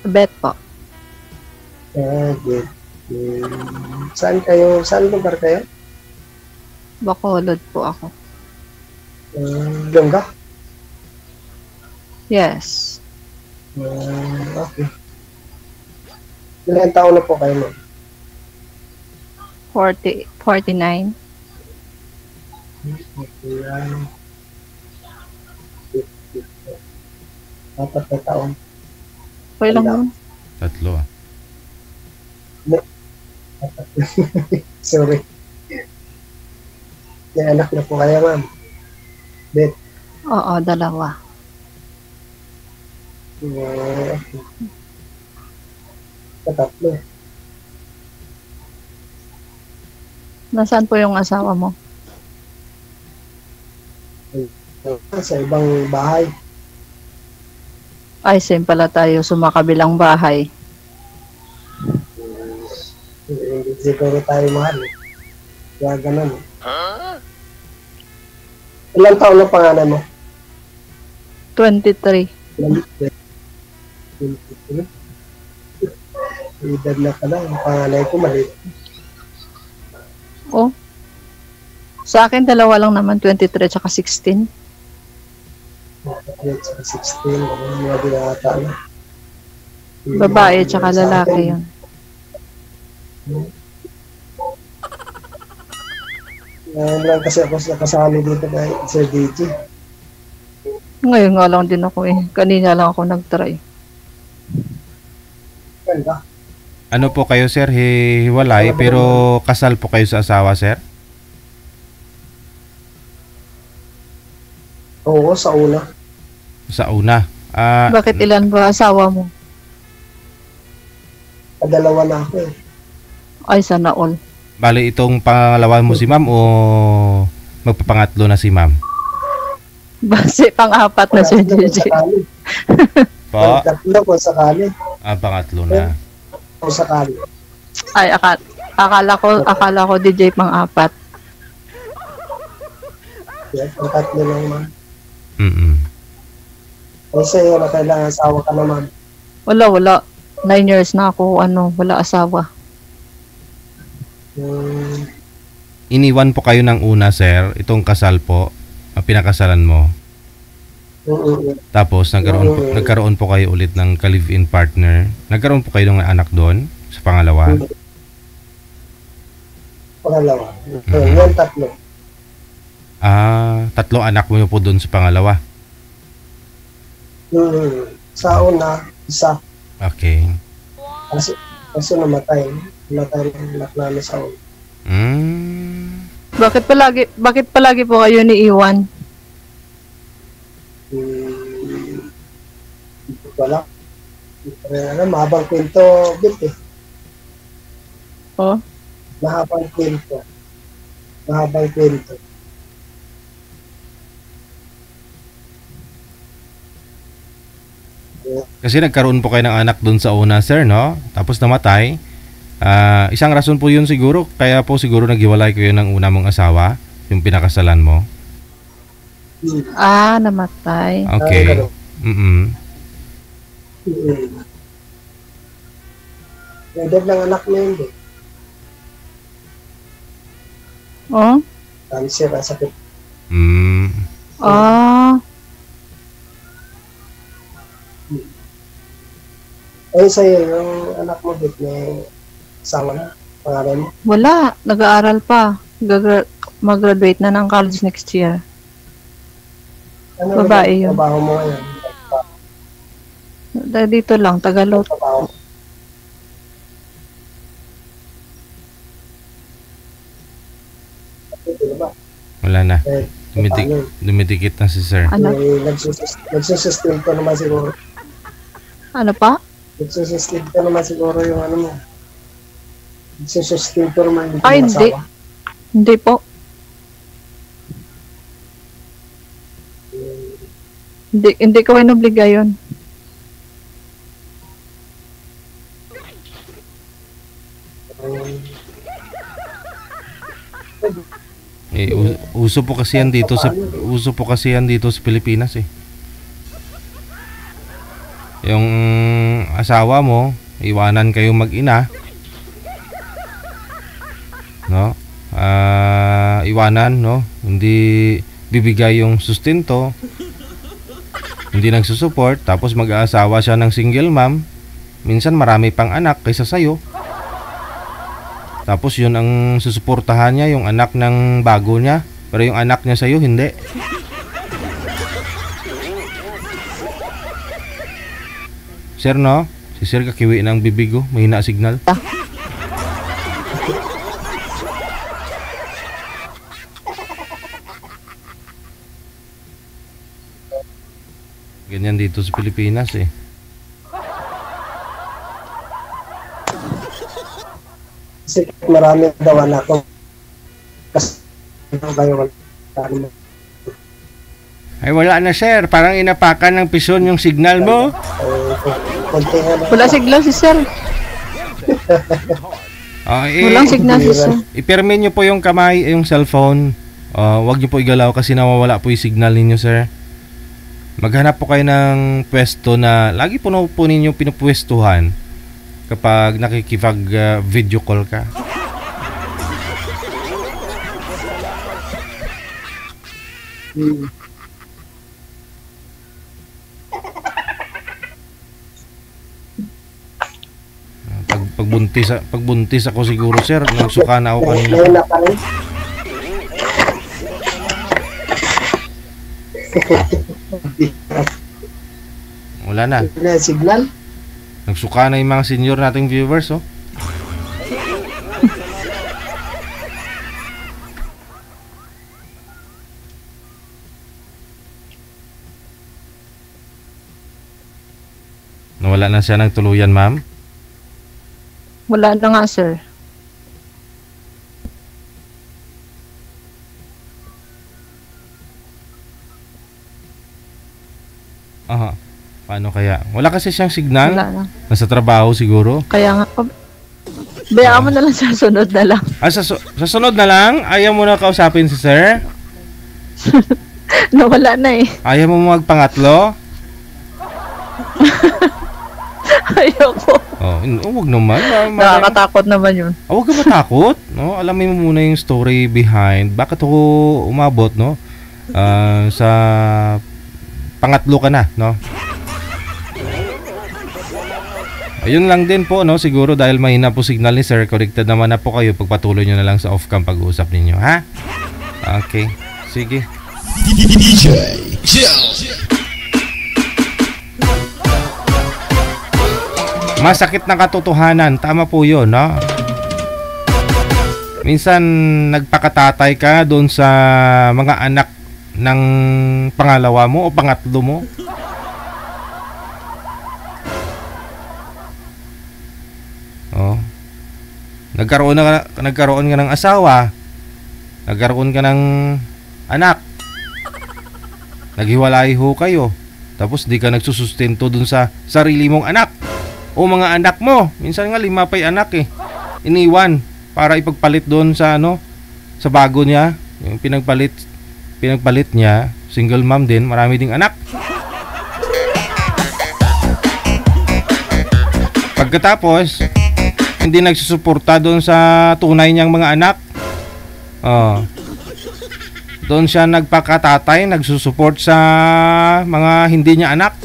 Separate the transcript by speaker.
Speaker 1: Bet po.
Speaker 2: Good. Saan kayo? Saan lugar kayo?
Speaker 1: Bacolod po ako.
Speaker 2: Longga?
Speaker 1: Yes.
Speaker 2: Okay. Ilang taon na po kayo, ma'am?
Speaker 1: 49.
Speaker 2: Ayan. 4 na taon.
Speaker 1: Okay lang yun.
Speaker 3: 3 ah.
Speaker 2: Sorry. May anak na po kayo, ma'am? Bet.
Speaker 1: Oo, 2.
Speaker 2: Okay. Tatlo.
Speaker 1: Nasaan po yung asawa mo?
Speaker 2: Sa ibang bahay.
Speaker 1: Ay, same pala tayo sumakabilang bahay.
Speaker 2: Hindi siguro tayo mahal. Kaya ganun. Ilang taon na pangalan mo?
Speaker 1: 23.
Speaker 2: 23. Edad na pala. Ang pangalan ko mali.
Speaker 1: Oh. Sa akin, 2 lang naman, 23 tsaka 16.
Speaker 2: 16. Mga binata na.
Speaker 1: Babae tsaka lalaki yun.
Speaker 2: Ngayon lang kasi ako nakasali dito kay Sir DJ.
Speaker 1: Ngayon nga lang din ako eh. Kanina lang ako nag-try.
Speaker 2: Ganda.
Speaker 3: Ano po kayo, sir? Hiwalay, pero kasal po kayo sa asawa, sir?
Speaker 2: Oo, sa una.
Speaker 3: Sa una.
Speaker 1: Bakit ilan ba asawa mo?
Speaker 2: Dalawa na ako eh.
Speaker 1: Ay, sana all.
Speaker 3: Bali, itong pangalawa mo si ma'am o magpapangatlo na si ma'am?
Speaker 1: Base pang-apat na si JJ.
Speaker 3: Po?
Speaker 2: Tatlo kung sakali.
Speaker 3: Pangatlo na.
Speaker 2: Kung sakali.
Speaker 1: Ay, akala ko DJ pang-apat.
Speaker 2: Yeah, kung tatlo lang, ma'am. Ay sa'yo na kailangan asawa ka naman.
Speaker 1: Wala. 9 years na ako, wala asawa.
Speaker 3: Iniwan po kayo ng una, sir. Itong kasal po, ang pinakasalan mo. Tapos, nagkaroon po kayo ulit ng ka-live-in partner. Nagkaroon po kayo ng anak doon sa pangalawa.
Speaker 2: Pangalawa. Yan, tatlo.
Speaker 3: 3 anak mo po doon sa pangalawa.
Speaker 2: Sa una, isa.
Speaker 3: Okay.
Speaker 2: Kasi namatay. Namatay ng anak namin sa una.
Speaker 1: Bakit palagi po kayo ni Iwan?
Speaker 2: Wala. Mahabang kwento, Bit eh.
Speaker 1: Oh?
Speaker 2: Mahabang kwento.
Speaker 3: Kasi nagkaroon po kayo ng anak doon sa una, sir, no? Tapos namatay. Isang rason po yun siguro. Kaya po siguro naghiwalay kayo ng una mong asawa, yung pinakasalan mo.
Speaker 1: Namatay.
Speaker 3: Okay.
Speaker 2: Edad ng anak na yun, eh.
Speaker 1: Oh?
Speaker 2: Cancer, ang sakit. Eh, sa'yo, yung anak mo, Bit, may asawa na, pangalan mo?
Speaker 1: Wala, nag-aaral pa. Mag-graduate na ng college next year.
Speaker 2: Ano
Speaker 1: babae yun.
Speaker 2: Trabaho mo ngayon?
Speaker 1: Dito lang, Tagalog.
Speaker 3: Wala na. Dumidikit na si sir.
Speaker 1: Ano?
Speaker 2: Nagsusustento naman siguro.
Speaker 1: Ano pa?
Speaker 2: Nagsusustento naman siguro yung ano mo. Nagsusustento naman yung
Speaker 1: Ay, hindi.
Speaker 2: asawa.
Speaker 1: Hindi po. Hindi ko inobligay yun.
Speaker 3: Uso po kasi yan dito sa Pilipinas eh. Yung asawa mo, iwanan kayo mag-ina, no? Iwanan, no? Hindi bibigay yung sustento, hindi nagsusupport, tapos mag-aasawa siya ng single mom, minsan marami pang anak kaysa sa'yo. Tapos yun ang susuportahan niya, yung anak ng bago niya, pero yung anak niya sa'yo, hindi. Sir, no? Si Sir kakiwi ng bibig ko, mahina signal. Ganyan dito sa Pilipinas eh.
Speaker 2: Kasi marami daw anak ko. Kasi kayo
Speaker 3: Ay wala na sir, parang inapakan ng pison yung signal mo.
Speaker 2: konti na.
Speaker 1: Wala signal si sir. Walang signal si sir.
Speaker 3: Ipirmin nyo po yung kamay, yung cellphone. Wag nyo po igalaw kasi nawawala po yung signal ninyo sir. Maghanap po kayo ng pwesto na lagi po ninyo pinupwestuhan kapag nakikipag video call ka. Pagbuntis ako siguro sir, nagsuka na ako kanina. Wala na.
Speaker 2: Signal?
Speaker 3: Nagsuka na yung mga senior nating viewers, oh. Nawala na siya ng tuluyan, ma'am.
Speaker 1: Wala na nga, sir.
Speaker 3: Aha. Paano kaya? Wala kasi siyang signal.
Speaker 1: Wala na.
Speaker 3: Nasa trabaho siguro.
Speaker 1: Kaya nga, bayaan mo na lang sa sunod na lang.
Speaker 3: Sa sunod na lang, ayaw mo na kausapin si sir?
Speaker 1: Nawala na eh.
Speaker 3: Ayaw mo magpangatlo?
Speaker 1: Ayoko.
Speaker 3: Huwag naman.
Speaker 1: Nakakatakot naman yun.
Speaker 3: Huwag ka matakot. No? Alamin mo muna yung story behind. Bakit ako umabot, no? Sa pangatlo ka na, no? Ayun lang din po, no? Siguro dahil mahina po signal ni sir, connected naman na po kayo. Pagpatuloy nyo na lang sa off-cam pag-uusap ninyo, ha? Okay. Sige. DJ masakit na katotohanan. Tama po yun, no? Minsan, nagpakatatay ka doon sa mga anak ng pangalawa mo o pangatlo mo. Oh. Nagkaroon ka ng asawa. Nagkaroon ka ng anak. Naghiwalay ho kayo. Tapos di ka nagsusustento doon sa sarili mong anak. O mga anak mo, minsan nga 5 pa yung anak eh. Iniwan para ipagpalit doon sa sa bago niya, yung pinagpalit niya, single mom din, marami ding anak. Pagkatapos, hindi nagsusuporta doon sa tunay niyang mga anak. Doon siya nagpakatatay, nagsusuport sa mga hindi niya anak.